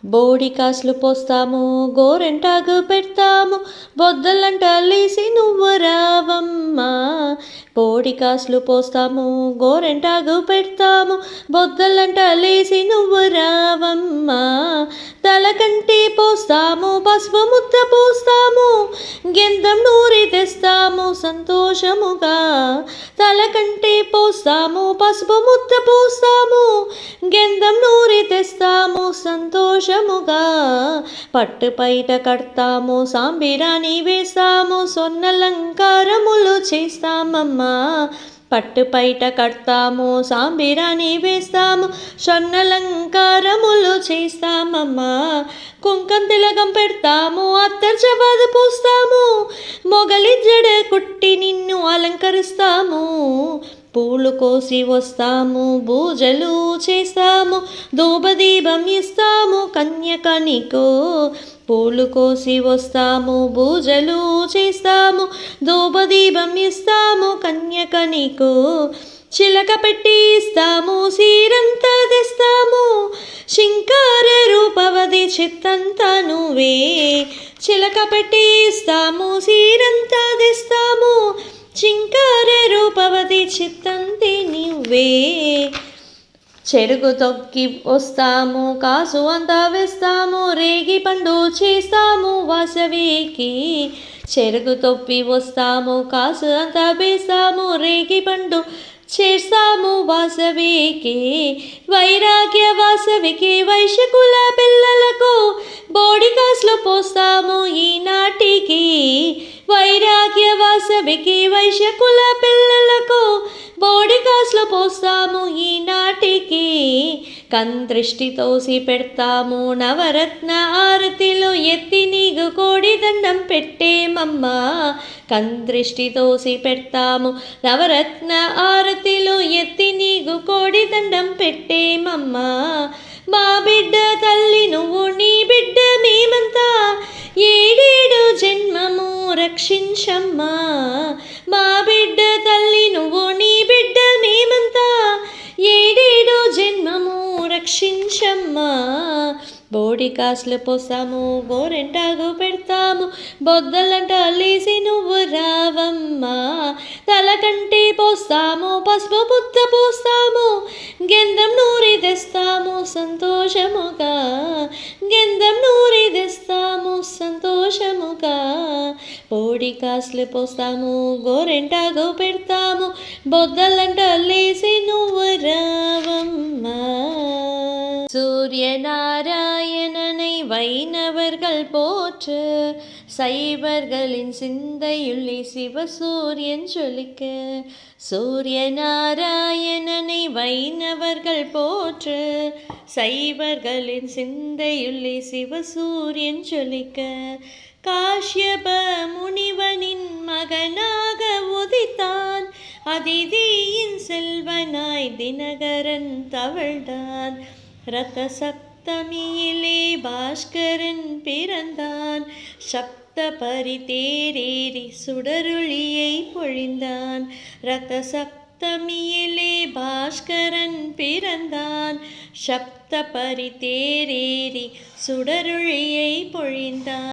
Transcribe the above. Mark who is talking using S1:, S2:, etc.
S1: బోడి కాసులు పోస్తాము, గోరెంటాకు పెడతాము, బొద్దలంట లేసి నువ్వు రావమ్మా. బోడి కాసులు పోస్తాము, గోరెంటాకు పెడతాము, బొద్దలంట లేసి నువ్వు రావమ్మా. తలకంటి పోస్తాము, పసుపు ముద్ద పోస్తాము, గెంధం నూరి తెస్తాము సంతోషముగా. తలకంటి పోస్తాము, పసుపు ముద్ద పోస్తాము, గెంధం నూరి తెస్తాము సంతోషముగా. పట్టు పైట కడతాము, సాంబిరాని వేస్తాము, స్వర్ణలంకారములు చేస్తామమ్మా. పట్టు పైట కడతాము, సాంబిరాని వేస్తాము, స్వర్ణలంకారములు చేస్తామమ్మా. కుంకం తిలకం పెడతాము, అత్తర్ జవాదు పూస్తాము, మొగలి జడ కుట్టి నిన్ను అలంకరిస్తాము. పూలు కోసి వస్తాము, పూజలు చేస్తాము, ధూపదీపం ఇస్తాము కన్యక నీకు. పూలు కోసి వస్తాము, పూజలు చేస్తాము, ధూపదీపం ఇస్తాము కన్యక నీకు. చిలక పెట్టి ఇస్తాము, సీరంతా తెస్తాము, శింకార రూపవది చిత్తంతా నువ్వే. చిలక పెట్టి ఇస్తాము, సీరంతా తెస్తాము, చింకార రూపవతి చిత్తంతి నువ్వే. చెరుకు తొక్కి వస్తాము, కాసు అంతా వేస్తాము, రేగి పండు చేస్తాము వాసవికి. చెరుకు తొప్పి వస్తాము, కాసు అంతా వేస్తాము, రేగి పండు చేస్తాము వాసవికి. వైరాగ్య వాసవికి వైశ్యకుల పిల్లలకు బోడి కాసులు పోస్తాము ఈనాటికి. వైరాగ్య వాసవికి వైశ్యకుల పిల్లలకు బోడి కాసులు పోస్తాము ఈనాటికి. కందృష్టి తోసి పెడతాము, నవరత్న ఆరతిలో ఎత్తి నీకు కోడి దండం పెట్టేమమ్మా. కందృష్టి తోసి పెడతాము, నవరత్న ఆరతిలో ఎత్తి నీకు కోడి దండం పెట్టేమమ్మా. మా బిడ్డ తల్లి నువ్వు, నీ బిడ్డ మేమంతా, ఏడేడు జన్మము రక్షించమ్మా. మా బిడ్డ తల్లి నువ్వు, నీ బిడ్డ మేమంతా, ఏడేడు జన్మము రక్షించమ్మా. బోడి కాసులు పోస్తాము, గోరెంటాకు పెడతాము, బొద్దలంట లేసి నువ్వు రావమ్మా. తలకంటి పోస్తాము, పసుపు ముద్ద పోస్తాము, గెంధం నూరి తెస్తాము సంతోషముగా. గెంధం నూరి తెస్తాము సంతోషముగా. బోడి కాసులు పోస్తాము, గోరెంటాకు పెడతాము, బొద్దలంట లేసి నువ్వు రావమ్మా. சூரியநாராயணனை வைணவர்கள் போற்று, சைவர்களின் சிந்தையுள்ளே சிவசூரியன் ஜொலிக்க. சூரியநாராயணனை வைணவர்கள் போற்று, சைவர்களின் சிந்தையுள்ளே சிவசூரியன் ஜொலிக்க. காஷ்யப முனிவனின் மகனாக உதித்தான், அதிதியின் செல்வனாய் தினகரன் தவழ்ந்தான். ரத சப்தமியிலே பாஸ்கரன் பிறந்தான், சப்த பரிதேரேறி சுடருளியை பொழிந்தான். ரத சப்தமியிலே பாஸ்கரன் பிறந்தான், சப்த பரிதேரேறி சுடருளியை பொழிந்தான்.